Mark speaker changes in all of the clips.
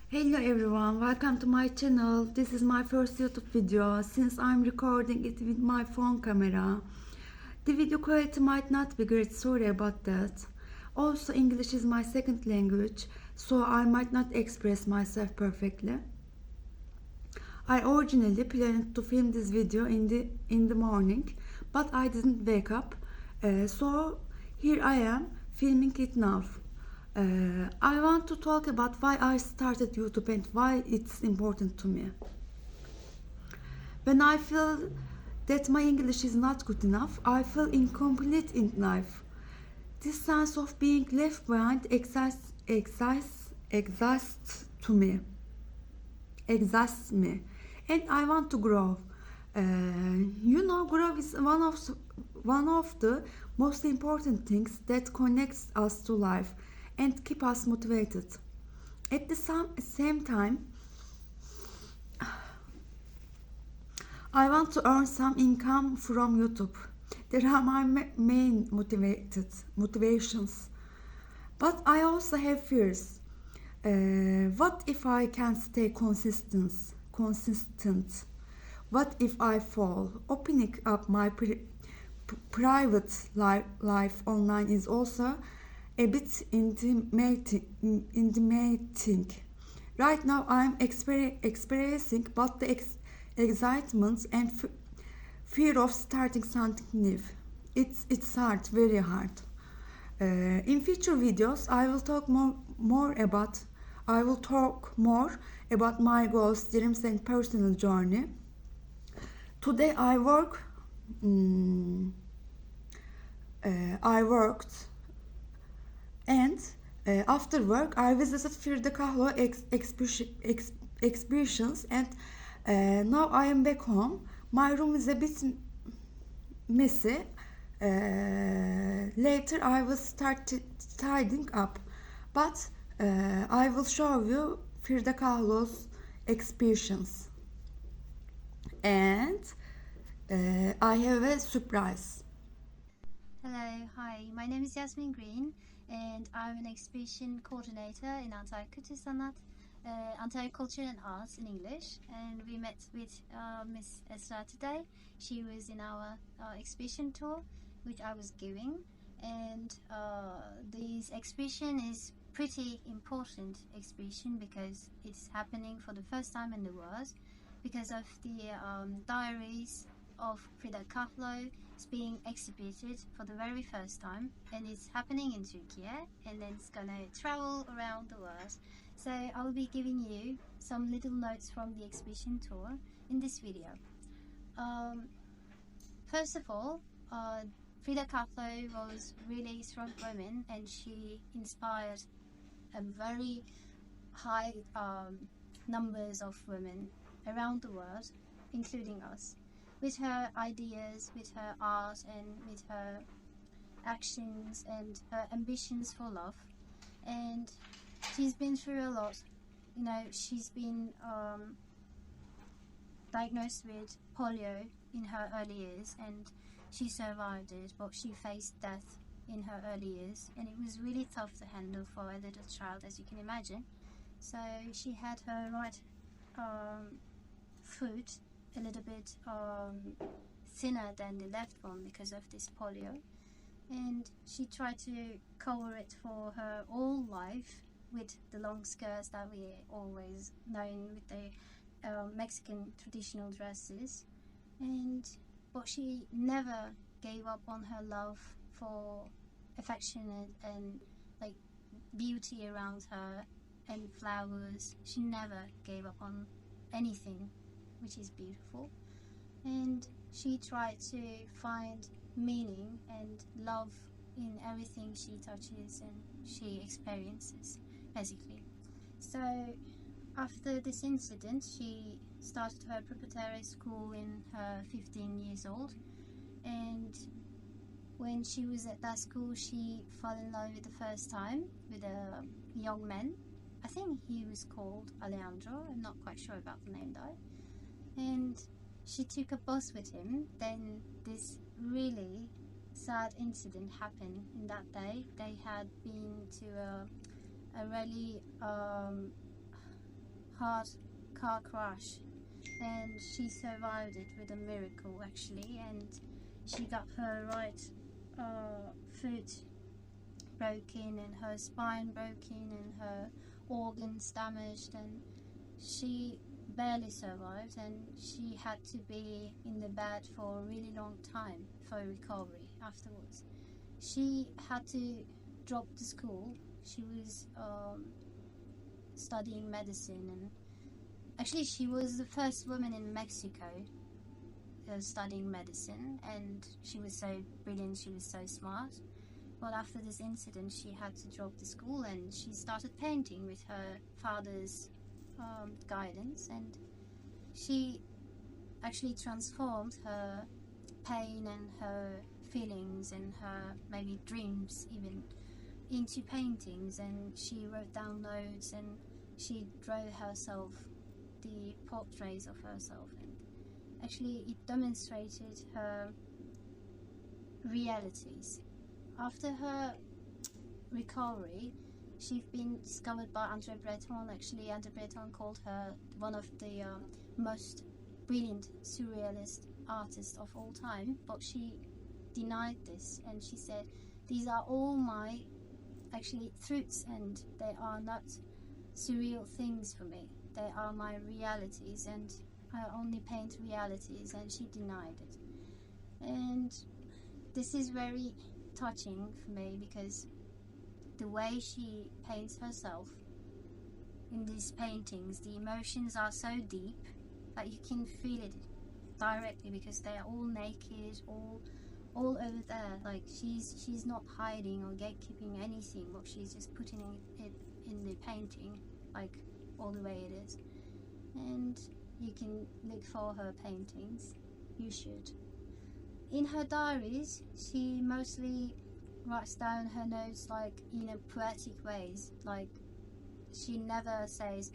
Speaker 1: Hello everyone, welcome to my channel. This is my first YouTube video since I'm recording it with my phone camera. The video quality might not be great, sorry about that. Also, English is my second language, so I might not express myself perfectly. I originally planned to film this video in the morning, but I didn't wake up, so here I am filming it now. I want to talk about why I started YouTube and why it's important to me. When I feel that my English is not good enough, I feel incomplete in life. This sense of being left behind exhausts me, and I want to grow. Grow is one of the most important things that connects us to life and keep us motivated. At the same time, I want to earn some income from YouTube. There are my main motivations. But I also have fears. What if I can't stay consistent? What if I fall? Opening up my private life online is also a bit intimidating. Right now I'm experiencing both the excitement and fear of starting something new. It's hard, very hard. In future videos I will talk more about my goals, dreams and personal journey. Today I worked and after work I visited Frida Kahlo exhibitions, and now I am back home. My room is a bit messy. Later I will start tidying up, but I will show you Frida Kahlo's exhibitions, and I have a surprise.
Speaker 2: Hello, hi, my name is Yasmin Green and I'm an exhibition coordinator in Anti-Culture and Arts in English, and we met with Miss Esra today. She was in our exhibition tour which I was giving, and this exhibition is pretty important exhibition because it's happening for the first time in the world because of the diaries of Frida Kahlo is being exhibited for the very first time, and it's happening in Turkey, and then it's gonna travel around the world. So I will be giving you some little notes from the exhibition tour in this video. First of all, Frida Kahlo was really strong woman, and she inspired a very high numbers of women around the world, including us, with her ideas, with her art, and with her actions and her ambitions for love. And she's been through a lot. She's been diagnosed with polio in her early years, and she survived it, but she faced death in her early years, and it was really tough to handle for a little child, as you can imagine. So she had her right foot a little bit thinner than the left one because of this polio, and she tried to cover it for her whole life with the long skirts that we always known with the Mexican traditional dresses, but she never gave up on her love for affectionate and like beauty around her and flowers. She never gave up on anything, which is beautiful, and she tried to find meaning and love in everything she touches and she experiences, basically. So after this incident, she started her preparatory school in her 15 years old, and when she was at that school she fell in love with the first time with a young man. I think he was called Alejandro, I'm not quite sure about the name though. And she took a bus with him. Then this really sad incident happened in that day. They had been to a really hard car crash, and she survived it with a miracle actually, and she got her right foot broken and her spine broken and her organs damaged, and she barely survived, and she had to be in the bed for a really long time for recovery afterwards. She had to drop the school. She was studying medicine, and actually she was the first woman in Mexico studying medicine, and she was so brilliant, she was so smart. But after this incident she had to drop the school, and she started painting with her father's guidance, and she actually transformed her pain and her feelings and her maybe dreams even into paintings, and she wrote down notes, and she drew herself the portraits of herself, and actually it demonstrated her realities. After her recovery, she's been discovered by André Breton. Actually, André Breton called her one of the most brilliant surrealist artists of all time, but she denied this, and she said, these are all my actually truths, and they are not surreal things for me. They are my realities, and I only paint realities, and she denied it. And this is very touching for me, because the way she paints herself in these paintings, the emotions are so deep that you can feel it directly, because they are all naked, all over there. Like she's not hiding or gatekeeping anything, but she's just putting it in the painting, like all the way it is. And you can look for her paintings. You should. In her diaries, she mostly writes down her notes like in a poetic ways. Like she never says,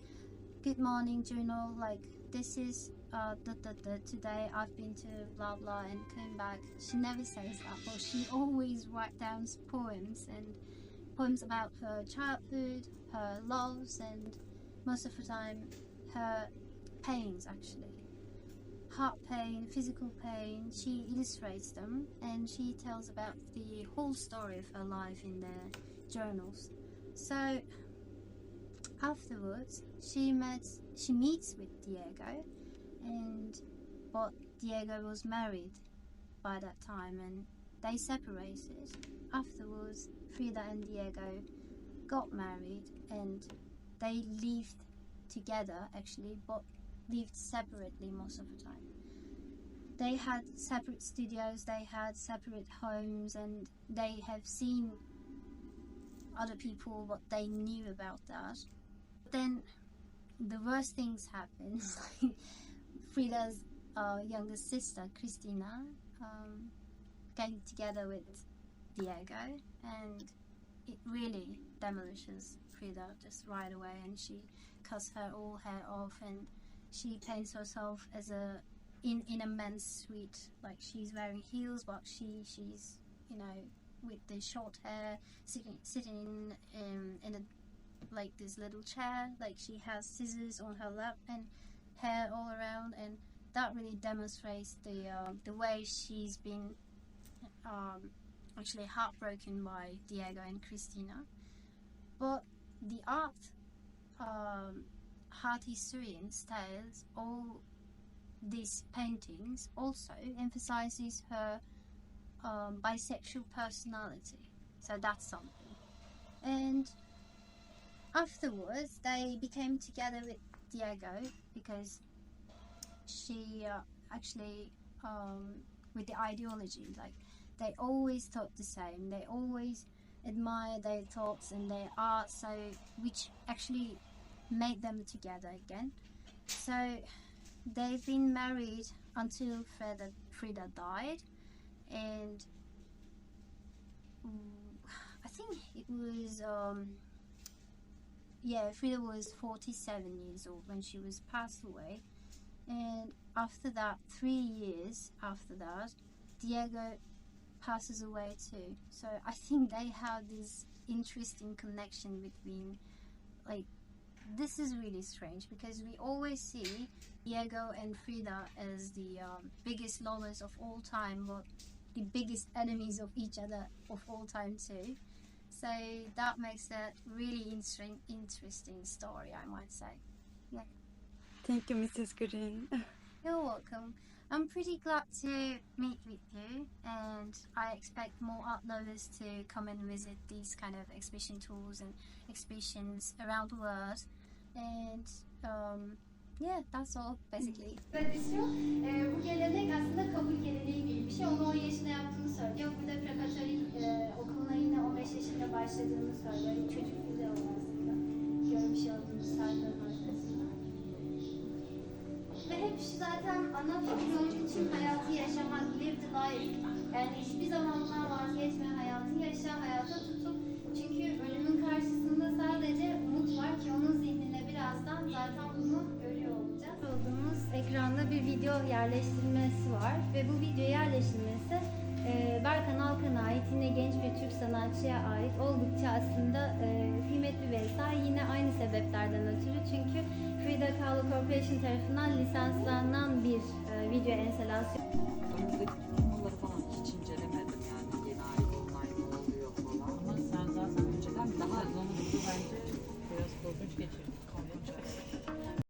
Speaker 2: "Good morning, journal." Like this is today I've been to blah blah and came back. She never says that, but she always writes down poems, and poems about her childhood, her loves, and most of the time her pains actually. Heart pain, physical pain, she illustrates them, and she tells about the whole story of her life in the journals. So afterwards she meets with Diego, but Diego was married by that time, and they separated. Afterwards Frida and Diego got married, and they lived together actually, but lived separately most of the time. They had separate studios, they had separate homes, and they have seen other people, what they knew about that. But then the worst things happened. Frida's younger sister, Christina, came together with Diego, and it really demolishes Frida just right away, and she cuts her all hair off, and she paints herself as in a men's suite, like she's wearing heels, but she's with the short hair, sitting in a like this little chair, like she has scissors on her lap and hair all around, and that really demonstrates the way she's been actually heartbroken by Diego and Christina. But the art historians tells all these paintings also emphasizes her bisexual personality, so that's something. And afterwards they became together with Diego, because she actually with the ideology, like they always thought the same, they always admired their thoughts and their art, so which actually made them together again. So they've been married until Frida died, and I think it was Frida was 47 years old when she was passed away. And after that, 3 years after that, Diego passes away too. So I think they have this interesting connection between like this is really strange because we always see Diego and Frida as the biggest lovers of all time, but the biggest enemies of each other of all time too. So that makes it really interesting story, I might say. Yeah.
Speaker 1: Thank you, Mrs. Green.
Speaker 2: You're welcome. I'm pretty glad to meet with you, and I expect more art lovers to come and visit these kind of exhibition tours and exhibitions around the world. And yeah, that's all basically.
Speaker 3: Bu gelenek aslında kabul geleneği gibi bir şey. Onu 10 yaşında yaptığını söylüyor. Burada preparatory okuluna yine 15 yaşında başladığını söylüyor. Çocuk video aslında. Görmüş olduğumuz sayfaların arkasında. Ve hep zaten ana fikri onun için hayatı yaşamak, live the life. Yani hiçbir zaman bundan vazgeçme, hayatı yaşa, hayata tutup. Çünkü ölümün karşısında sadece umut var ki onun zihnine birazdan zaten bunu görüyor olacağız. Olduğumuz ekranda bir video yerleştirilmesi var ve bu video yerleştirilmesi Berkan Alkan'a ait, yine genç bir Türk sanatçıya ait, oldukça aslında kıymetli bir eser. Yine aynı sebeplerden ötürü, çünkü Frida Kahlo Corporation tarafından lisanslanan bir video enstalasyon.
Speaker 4: Önümüzdeki tutulmaları falan hiç incelemedim.